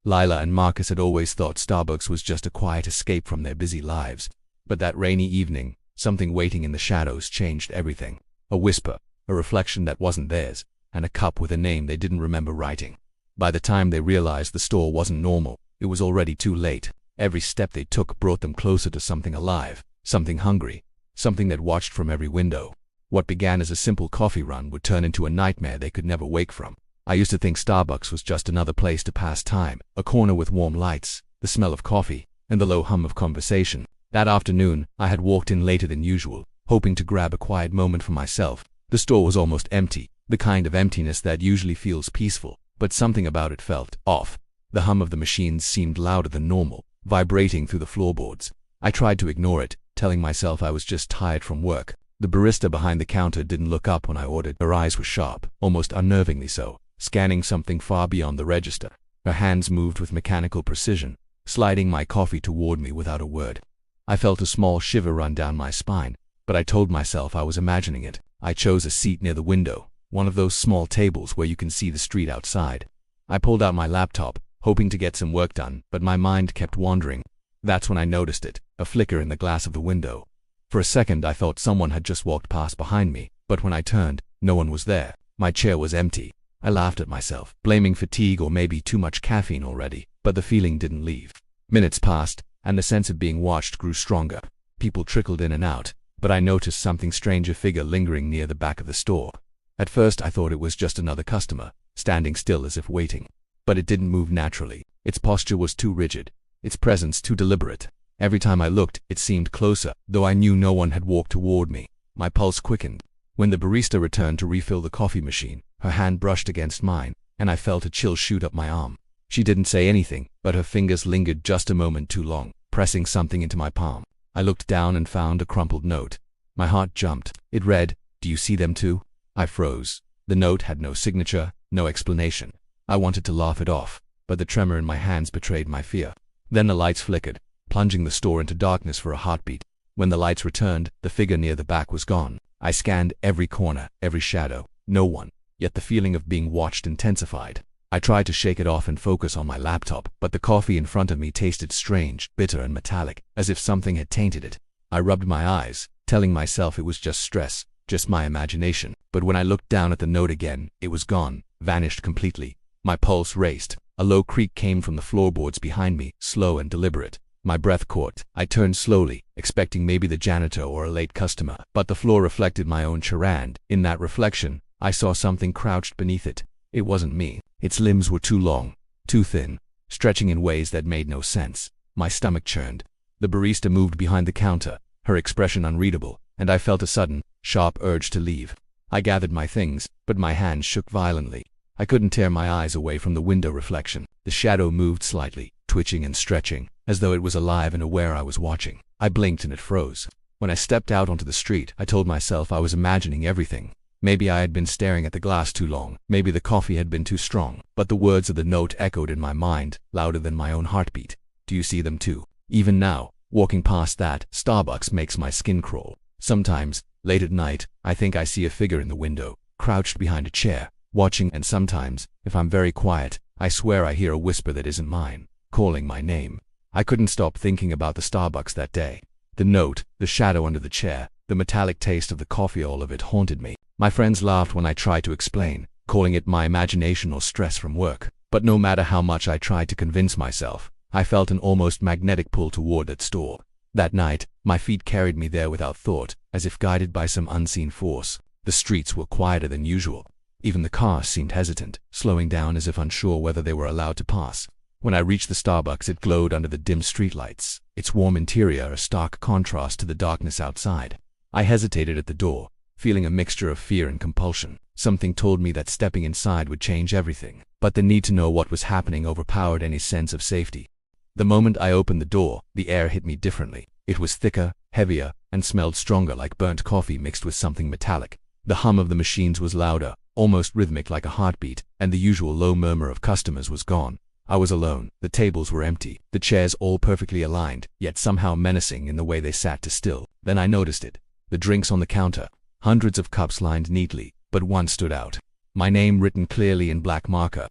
Lila and Marcus had always thought Starbucks was just a quiet escape from their busy lives. But that rainy evening, something waiting in the shadows changed everything. A whisper, a reflection that wasn't theirs, and a cup with a name they didn't remember writing. By the time they realized the store wasn't normal, it was already too late. Every step they took brought them closer to something alive, something hungry, something that watched from every window. What began as a simple coffee run would turn into a nightmare they could never wake from. I used to think Starbucks was just another place to pass time, a corner with warm lights, the smell of coffee, and the low hum of conversation. That afternoon, I had walked in later than usual, hoping to grab a quiet moment for myself. The store was almost empty, the kind of emptiness that usually feels peaceful, but something about it felt off. The hum of the machines seemed louder than normal, vibrating through the floorboards. I tried to ignore it, telling myself I was just tired from work. The barista behind the counter didn't look up when I ordered. Her eyes were sharp, almost unnervingly so, scanning something far beyond the register. Her hands moved with mechanical precision, sliding my coffee toward me without a word. I felt a small shiver run down my spine, but I told myself I was imagining it. I chose a seat near the window, one of those small tables where you can see the street outside. I pulled out my laptop, hoping to get some work done, but my mind kept wandering. That's when I noticed it, a flicker in the glass of the window. For a second I thought someone had just walked past behind me, but when I turned, no one was there. My chair was empty. I laughed at myself, blaming fatigue or maybe too much caffeine already, but the feeling didn't leave. Minutes passed, and the sense of being watched grew stronger. People trickled in and out, but I noticed something strange, a figure lingering near the back of the store. At first I thought it was just another customer, standing still as if waiting. But it didn't move naturally. Its posture was too rigid, its presence too deliberate. Every time I looked, it seemed closer, though I knew no one had walked toward me. My pulse quickened. When the barista returned to refill the coffee machine, her hand brushed against mine, and I felt a chill shoot up my arm. She didn't say anything, but her fingers lingered just a moment too long, pressing something into my palm. I looked down and found a crumpled note. My heart jumped. It read, "Do you see them too?" I froze. The note had no signature, no explanation. I wanted to laugh it off, but the tremor in my hands betrayed my fear. Then the lights flickered, plunging the store into darkness for a heartbeat. When the lights returned, the figure near the back was gone. I scanned every corner, every shadow. No one. Yet the feeling of being watched intensified. I tried to shake it off and focus on my laptop, but the coffee in front of me tasted strange, bitter and metallic, as if something had tainted it. I rubbed my eyes, telling myself it was just stress, just my imagination. But when I looked down at the note again, it was gone, vanished completely. My pulse raced. A low creak came from the floorboards behind me, slow and deliberate. My breath caught. I turned slowly, expecting maybe the janitor or a late customer, but the floor reflected my own charade. In that reflection, I saw something crouched beneath it. It wasn't me. Its limbs were too long, too thin, stretching in ways that made no sense. My stomach churned. The barista moved behind the counter, her expression unreadable, and I felt a sudden, sharp urge to leave. I gathered my things, but my hands shook violently. I couldn't tear my eyes away from the window reflection. The shadow moved slightly, twitching and stretching, as though it was alive and aware I was watching. I blinked and it froze. When I stepped out onto the street, I told myself I was imagining everything. Maybe I had been staring at the glass too long, maybe the coffee had been too strong, but the words of the note echoed in my mind, louder than my own heartbeat. Do you see them too? Even now, walking past that Starbucks makes my skin crawl. Sometimes, late at night, I think I see a figure in the window, crouched behind a chair, watching, and sometimes, if I'm very quiet, I swear I hear a whisper that isn't mine, calling my name. I couldn't stop thinking about the Starbucks that day. The note, the shadow under the chair, the metallic taste of the coffee, all of it haunted me. My friends laughed when I tried to explain, calling it my imagination or stress from work. But no matter how much I tried to convince myself, I felt an almost magnetic pull toward that store. That night, my feet carried me there without thought, as if guided by some unseen force. The streets were quieter than usual. Even the cars seemed hesitant, slowing down as if unsure whether they were allowed to pass. When I reached the Starbucks, it glowed under the dim streetlights, its warm interior a stark contrast to the darkness outside. I hesitated at the door, feeling a mixture of fear and compulsion. Something told me that stepping inside would change everything, but the need to know what was happening overpowered any sense of safety. The moment I opened the door, the air hit me differently. It was thicker, heavier, and smelled stronger, like burnt coffee mixed with something metallic. The hum of the machines was louder, almost rhythmic like a heartbeat, and the usual low murmur of customers was gone. I was alone. The tables were empty, the chairs all perfectly aligned, yet somehow menacing in the way they sat too still. Then I noticed it. The drinks on the counter. Hundreds of cups lined neatly, but one stood out. My name written clearly in black marker.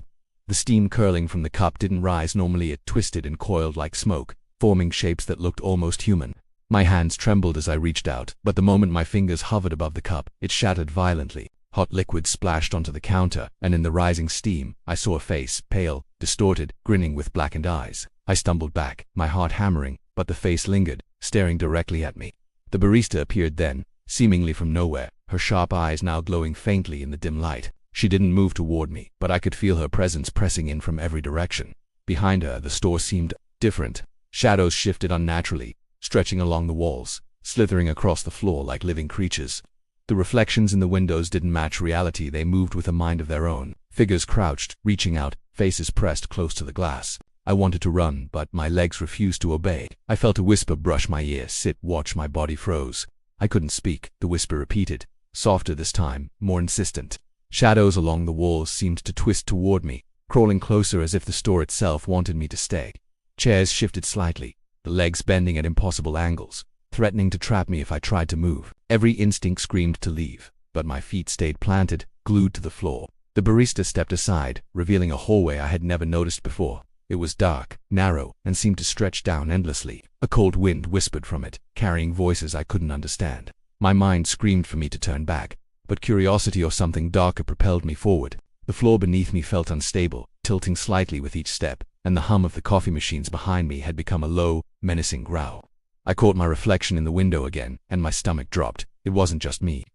The steam curling from the cup didn't rise normally, it twisted and coiled like smoke, forming shapes that looked almost human. My hands trembled as I reached out, but the moment my fingers hovered above the cup, it shattered violently. Hot liquid splashed onto the counter, and in the rising steam, I saw a face, pale, distorted, grinning with blackened eyes. I stumbled back, my heart hammering, but the face lingered, staring directly at me. The barista appeared then, seemingly from nowhere, her sharp eyes now glowing faintly in the dim light. She didn't move toward me, but I could feel her presence pressing in from every direction. Behind her, the store seemed different. Shadows shifted unnaturally, stretching along the walls, slithering across the floor like living creatures. The reflections in the windows didn't match reality, they moved with a mind of their own. Figures crouched, reaching out, faces pressed close to the glass. I wanted to run, but my legs refused to obey. I felt a whisper brush my ear. Sit, watch. My body froze. I couldn't speak. The whisper repeated, softer this time, more insistent. Shadows along the walls seemed to twist toward me, crawling closer as if the store itself wanted me to stay. Chairs shifted slightly, the legs bending at impossible angles, threatening to trap me if I tried to move. Every instinct screamed to leave, but my feet stayed planted, glued to the floor. The barista stepped aside, revealing a hallway I had never noticed before. It was dark, narrow, and seemed to stretch down endlessly. A cold wind whispered from it, carrying voices I couldn't understand. My mind screamed for me to turn back, but curiosity or something darker propelled me forward. The floor beneath me felt unstable, tilting slightly with each step, and the hum of the coffee machines behind me had become a low, menacing growl. I caught my reflection in the window again, and my stomach dropped. It wasn't just me.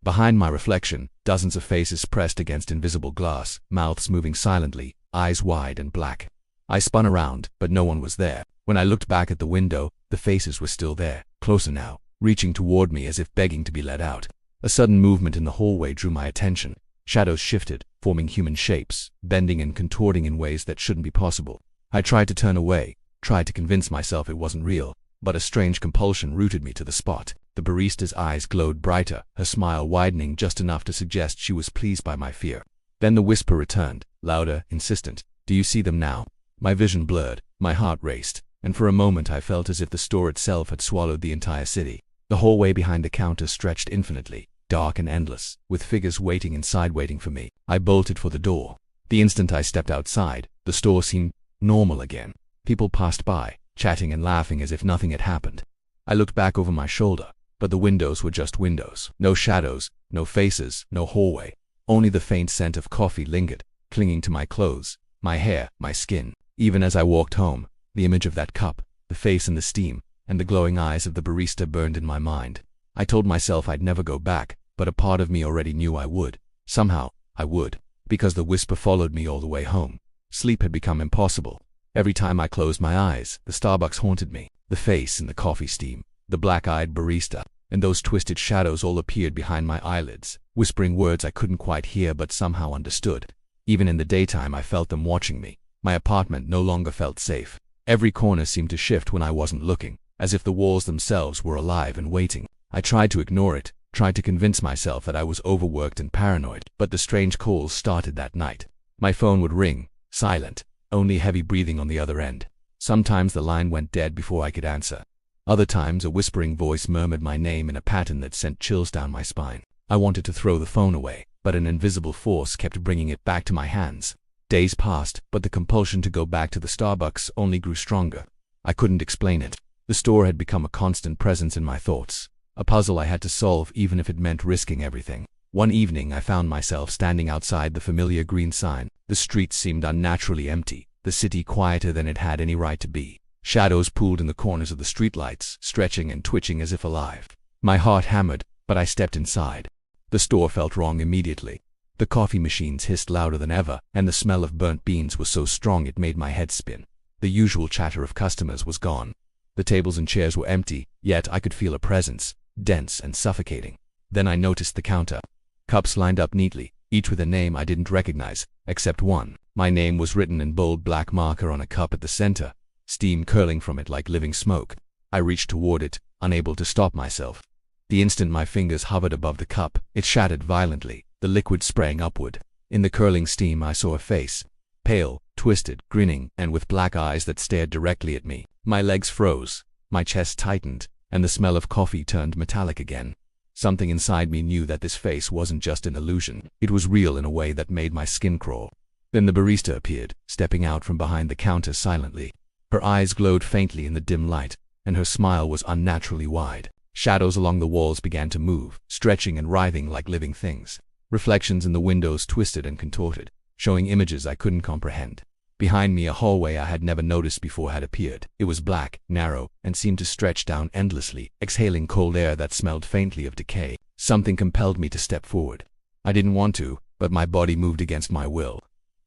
Behind my reflection, dozens of faces pressed against invisible glass, mouths moving silently, eyes wide and black. I spun around, but no one was there. When I looked back at the window, the faces were still there, closer now, reaching toward me as if begging to be let out. A sudden movement in the hallway drew my attention. Shadows shifted, forming human shapes, bending and contorting in ways that shouldn't be possible. I tried to turn away, tried to convince myself it wasn't real, but a strange compulsion rooted me to the spot. The barista's eyes glowed brighter, her smile widening just enough to suggest she was pleased by my fear. Then the whisper returned, louder, insistent. Do you see them now? My vision blurred, my heart raced, and for a moment I felt as if the store itself had swallowed the entire city. The hallway behind the counter stretched infinitely, dark and endless, with figures waiting inside waiting for me. I bolted for the door. The instant I stepped outside, the store seemed normal again. People passed by, chatting and laughing as if nothing had happened. I looked back over my shoulder, but the windows were just windows. No shadows, no faces, no hallway. Only the faint scent of coffee lingered, clinging to my clothes, my hair, my skin. Even as I walked home, the image of that cup, the face in the steam, and the glowing eyes of the barista burned in my mind. I told myself I'd never go back, but a part of me already knew I would. Somehow, I would, because the whisper followed me all the way home. Sleep had become impossible. Every time I closed my eyes, the Starbucks haunted me. The face in the coffee steam, the black-eyed barista, and those twisted shadows all appeared behind my eyelids, whispering words I couldn't quite hear but somehow understood. Even in the daytime I felt them watching me. My apartment no longer felt safe. Every corner seemed to shift when I wasn't looking, as if the walls themselves were alive and waiting. I tried to ignore it, tried to convince myself that I was overworked and paranoid, but the strange calls started that night. My phone would ring, silent, only heavy breathing on the other end. Sometimes the line went dead before I could answer. Other times a whispering voice murmured my name in a pattern that sent chills down my spine. I wanted to throw the phone away, but an invisible force kept bringing it back to my hands. Days passed, but the compulsion to go back to the Starbucks only grew stronger. I couldn't explain it. The store had become a constant presence in my thoughts, a puzzle I had to solve even if it meant risking everything. One evening I found myself standing outside the familiar green sign. The street seemed unnaturally empty, the city quieter than it had any right to be. Shadows pooled in the corners of the streetlights, stretching and twitching as if alive. My heart hammered, but I stepped inside. The store felt wrong immediately. The coffee machines hissed louder than ever, and the smell of burnt beans was so strong it made my head spin. The usual chatter of customers was gone. The tables and chairs were empty, yet I could feel a presence, dense and suffocating. Then I noticed the counter. Cups lined up neatly, each with a name I didn't recognize, except one. My name was written in bold black marker on a cup at the center, steam curling from it like living smoke. I reached toward it, unable to stop myself. The instant my fingers hovered above the cup, it shattered violently. The liquid sprang upward. In the curling steam I saw a face, pale, twisted, grinning, and with black eyes that stared directly at me. My legs froze, my chest tightened, and the smell of coffee turned metallic again. Something inside me knew that this face wasn't just an illusion. It was real in a way that made my skin crawl. Then the barista appeared, stepping out from behind the counter silently. Her eyes glowed faintly in the dim light, and her smile was unnaturally wide. Shadows along the walls began to move, stretching and writhing like living things. Reflections in the windows twisted and contorted, showing images I couldn't comprehend. Behind me, a hallway I had never noticed before had appeared. It was black, narrow, and seemed to stretch down endlessly, exhaling cold air that smelled faintly of decay. Something compelled me to step forward. I didn't want to, but my body moved against my will.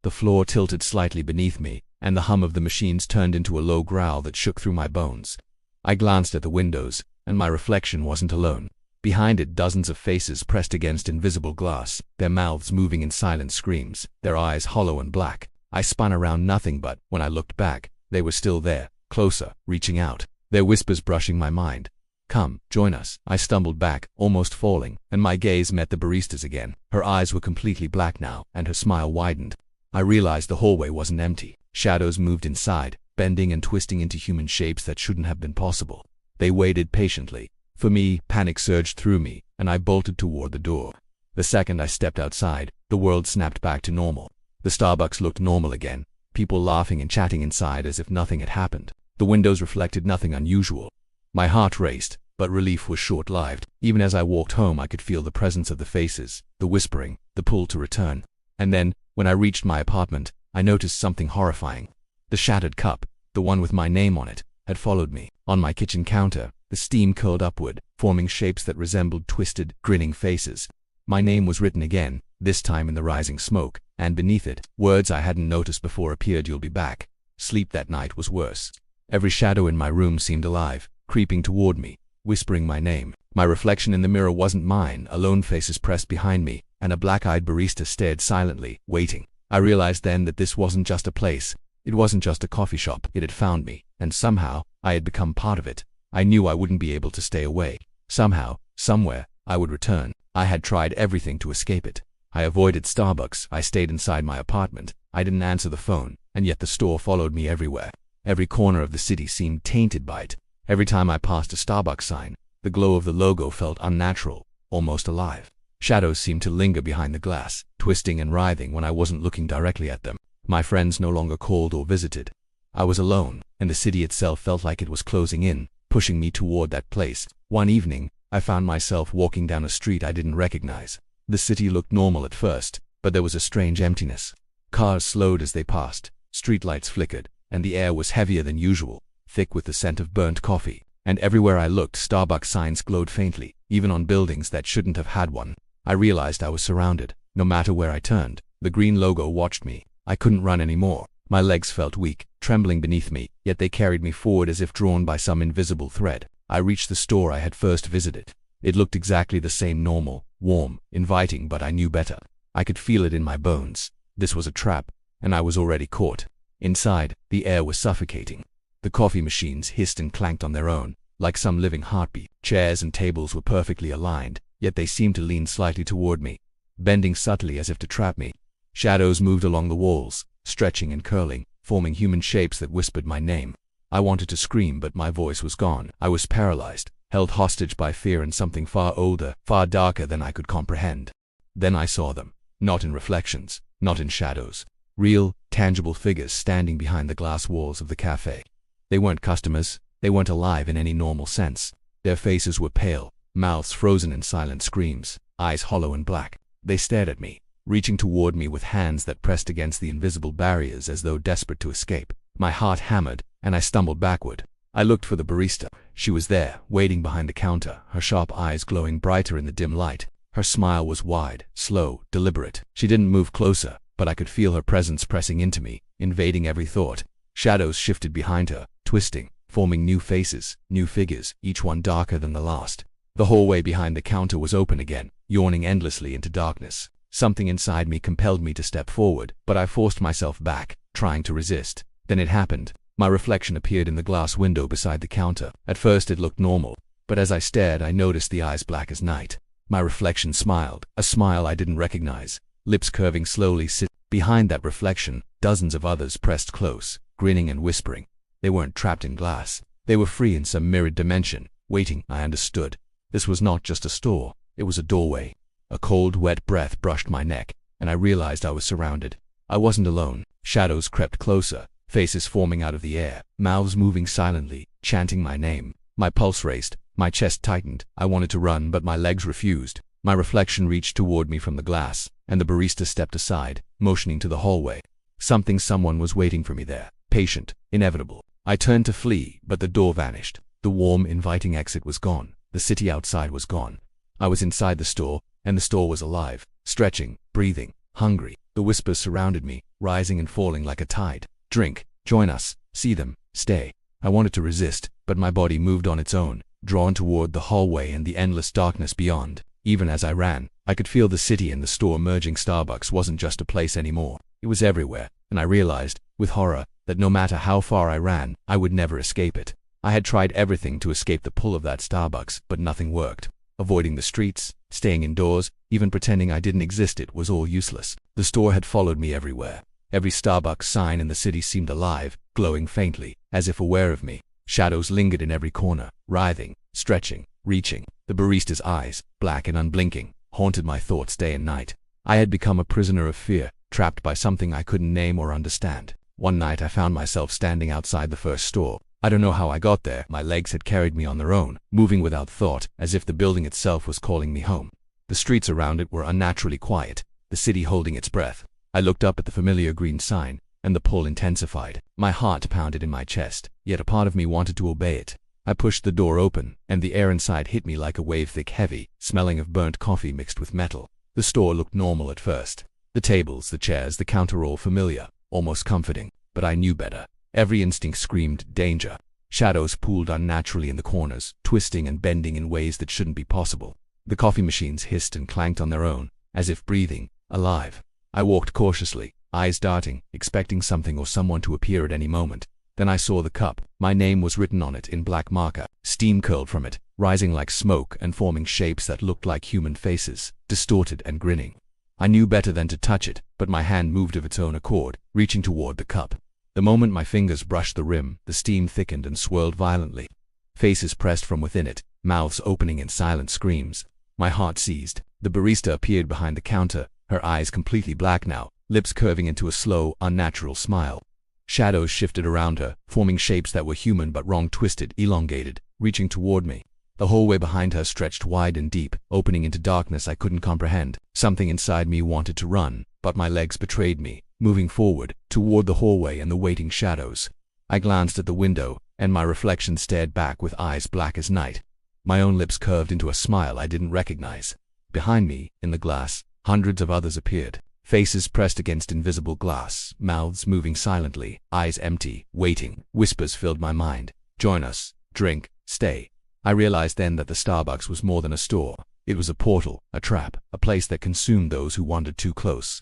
The floor tilted slightly beneath me, and the hum of the machines turned into a low growl that shook through my bones. I glanced at the windows, and my reflection wasn't alone. Behind it, dozens of faces pressed against invisible glass, their mouths moving in silent screams, their eyes hollow and black. I spun around, nothing, but when I looked back, they were still there, closer, reaching out, their whispers brushing my mind. "Come, join us." I stumbled back, almost falling, and my gaze met the barista's again. Her eyes were completely black now, and her smile widened. I realized the hallway wasn't empty. Shadows moved inside, bending and twisting into human shapes that shouldn't have been possible. They waited patiently. For me, panic surged through me, and I bolted toward the door. The second I stepped outside, the world snapped back to normal. The Starbucks looked normal again, people laughing and chatting inside as if nothing had happened. The windows reflected nothing unusual. My heart raced, but relief was short-lived. Even as I walked home, I could feel the presence of the faces, the whispering, the pull to return. And then, when I reached my apartment, I noticed something horrifying. The shattered cup, the one with my name on it, had followed me. On my kitchen counter, the steam curled upward, forming shapes that resembled twisted, grinning faces. My name was written again, this time in the rising smoke, and beneath it, words I hadn't noticed before appeared. "You'll be back." Sleep that night was worse. Every shadow in my room seemed alive, creeping toward me, whispering my name. My reflection in the mirror wasn't mine. Alone faces pressed behind me, and a black-eyed barista stared silently, waiting. I realized then that this wasn't just a place. It wasn't just a coffee shop. It had found me, and somehow, I had become part of it. I knew I wouldn't be able to stay away. Somehow, somewhere, I would return. I had tried everything to escape it. I avoided Starbucks. I stayed inside my apartment. I didn't answer the phone, and yet the store followed me everywhere. Every corner of the city seemed tainted by it. Every time I passed a Starbucks sign, the glow of the logo felt unnatural, almost alive. Shadows seemed to linger behind the glass, twisting and writhing when I wasn't looking directly at them. My friends no longer called or visited. I was alone, and the city itself felt like it was closing in, pushing me toward that place. One evening, I found myself walking down a street I didn't recognize. The city looked normal at first, but there was a strange emptiness. Cars slowed as they passed, streetlights flickered, and the air was heavier than usual, thick with the scent of burnt coffee. And everywhere I looked, Starbucks signs glowed faintly, even on buildings that shouldn't have had one. I realized I was surrounded. No matter where I turned, the green logo watched me. I couldn't run anymore. My legs felt weak, trembling beneath me, yet they carried me forward as if drawn by some invisible thread. I reached the store I had first visited. It looked exactly the same, normal, warm, inviting, but I knew better. I could feel it in my bones. This was a trap, and I was already caught. Inside, the air was suffocating. The coffee machines hissed and clanked on their own, like some living heartbeat. Chairs and tables were perfectly aligned, yet they seemed to lean slightly toward me, bending subtly as if to trap me. Shadows moved along the walls, stretching and curling, forming human shapes that whispered my name. I wanted to scream, but my voice was gone. I was paralyzed, held hostage by fear and something far older, far darker than I could comprehend. Then I saw them, not in reflections, not in shadows. Real, tangible figures standing behind the glass walls of the cafe. They weren't customers. They weren't alive in any normal sense. Their faces were pale, mouths frozen in silent screams, eyes hollow and black. They stared at me, reaching toward me with hands that pressed against the invisible barriers as though desperate to escape. My heart hammered, and I stumbled backward. I looked for the barista. She was there, waiting behind the counter, her sharp eyes glowing brighter in the dim light. Her smile was wide, slow, deliberate. She didn't move closer, but I could feel her presence pressing into me, invading every thought. Shadows shifted behind her, twisting, forming new faces, new figures, each one darker than the last. The hallway behind the counter was open again, yawning endlessly into darkness. Something inside me compelled me to step forward, but I forced myself back, trying to resist. Then it happened. My reflection appeared in the glass window beside the counter. At first it looked normal, but as I stared I noticed the eyes black as night. My reflection smiled, a smile I didn't recognize, lips curving slowly. Behind that reflection, dozens of others pressed close, grinning and whispering. They weren't trapped in glass. They were free in some mirrored dimension, waiting. I understood. This was not just a store, it was a doorway. A cold, wet breath brushed my neck, and I realized I was surrounded. I wasn't alone. Shadows crept closer, faces forming out of the air, mouths moving silently, chanting my name. My pulse raced, my chest tightened. I wanted to run, but my legs refused. My reflection reached toward me from the glass, and the barista stepped aside, motioning to the hallway. Someone was waiting for me there, patient, inevitable. I turned to flee, but the door vanished. The warm, inviting exit was gone. The city outside was gone. I was inside the store, and the store was alive, stretching, breathing, hungry. The whispers surrounded me, rising and falling like a tide. Drink, join us, see them, stay. I wanted to resist, but my body moved on its own, drawn toward the hallway and the endless darkness beyond. Even as I ran, I could feel the city and the store merging. Starbucks wasn't just a place anymore. It was everywhere, and I realized, with horror, that no matter how far I ran, I would never escape it. I had tried everything to escape the pull of that Starbucks, but nothing worked. Avoiding the streets, staying indoors, even pretending I didn't exist, it was all useless. The store had followed me everywhere. Every Starbucks sign in the city seemed alive, glowing faintly, as if aware of me. Shadows lingered in every corner, writhing, stretching, reaching. The barista's eyes, black and unblinking, haunted my thoughts day and night. I had become a prisoner of fear, trapped by something I couldn't name or understand. One night I found myself standing outside the first store. I don't know how I got there. My legs had carried me on their own, moving without thought, as if the building itself was calling me home. The streets around it were unnaturally quiet, the city holding its breath. I looked up at the familiar green sign, and the pull intensified. My heart pounded in my chest, yet a part of me wanted to obey it. I pushed the door open, and the air inside hit me like a wave, thick, heavy, smelling of burnt coffee mixed with metal. The store looked normal at first. The tables, the chairs, the counter, all familiar, almost comforting. But I knew better. Every instinct screamed danger. Shadows pooled unnaturally in the corners, twisting and bending in ways that shouldn't be possible. The coffee machines hissed and clanked on their own, as if breathing, alive. I walked cautiously, eyes darting, expecting something or someone to appear at any moment. Then I saw the cup. My name was written on it in black marker. Steam curled from it, rising like smoke and forming shapes that looked like human faces, distorted and grinning. I knew better than to touch it, but my hand moved of its own accord, reaching toward the cup. The moment my fingers brushed the rim, the steam thickened and swirled violently. Faces pressed from within it, mouths opening in silent screams. My heart seized. The barista appeared behind the counter, her eyes completely black now, lips curving into a slow, unnatural smile. Shadows shifted around her, forming shapes that were human but wrong, twisted, elongated, reaching toward me. The hallway behind her stretched wide and deep, opening into darkness I couldn't comprehend. Something inside me wanted to run, but my legs betrayed me, moving forward, toward the hallway and the waiting shadows. I glanced at the window, and my reflection stared back with eyes black as night. My own lips curved into a smile I didn't recognize. Behind me, in the glass, hundreds of others appeared. Faces pressed against invisible glass, mouths moving silently, eyes empty, waiting. Whispers filled my mind. Join us. Drink. Stay. I realized then that the Starbucks was more than a store. It was a portal, a trap, a place that consumed those who wandered too close.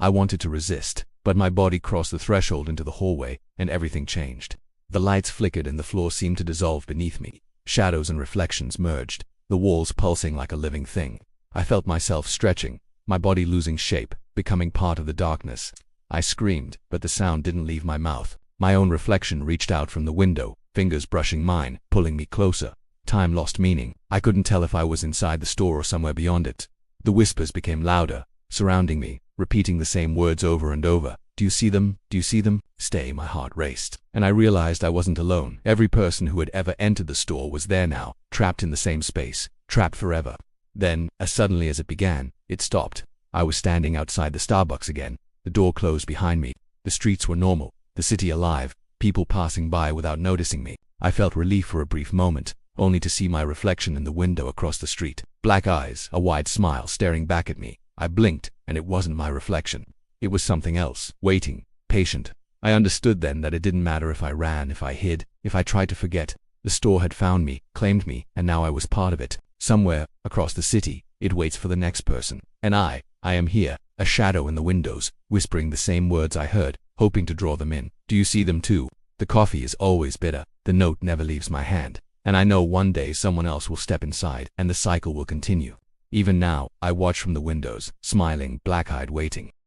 I wanted to resist, but my body crossed the threshold into the hallway, and everything changed. The lights flickered and the floor seemed to dissolve beneath me. Shadows and reflections merged, the walls pulsing like a living thing. I felt myself stretching, my body losing shape, becoming part of the darkness. I screamed, but the sound didn't leave my mouth. My own reflection reached out from the window, fingers brushing mine, pulling me closer. Time lost meaning. I couldn't tell if I was inside the store or somewhere beyond it. The whispers became louder, surrounding me, repeating the same words over and over. Do you see them? Do you see them? Stay. My heart raced. And I realized I wasn't alone. Every person who had ever entered the store was there now, trapped in the same space, trapped forever. Then, as suddenly as it began, it stopped. I was standing outside the Starbucks again. The door closed behind me. The streets were normal, the city alive, people passing by without noticing me. I felt relief for a brief moment, only to see my reflection in the window across the street. Black eyes, a wide smile staring back at me. I blinked, and it wasn't my reflection. It was something else, waiting, patient. I understood then that it didn't matter if I ran, if I hid, if I tried to forget. The store had found me, claimed me, and now I was part of it. Somewhere, across the city, it waits for the next person. And I am here, a shadow in the windows, whispering the same words I heard, hoping to draw them in. Do you see them too? The coffee is always bitter. The note never leaves my hand. And I know one day someone else will step inside, and the cycle will continue. Even now, I watch from the windows, smiling, black-eyed, waiting.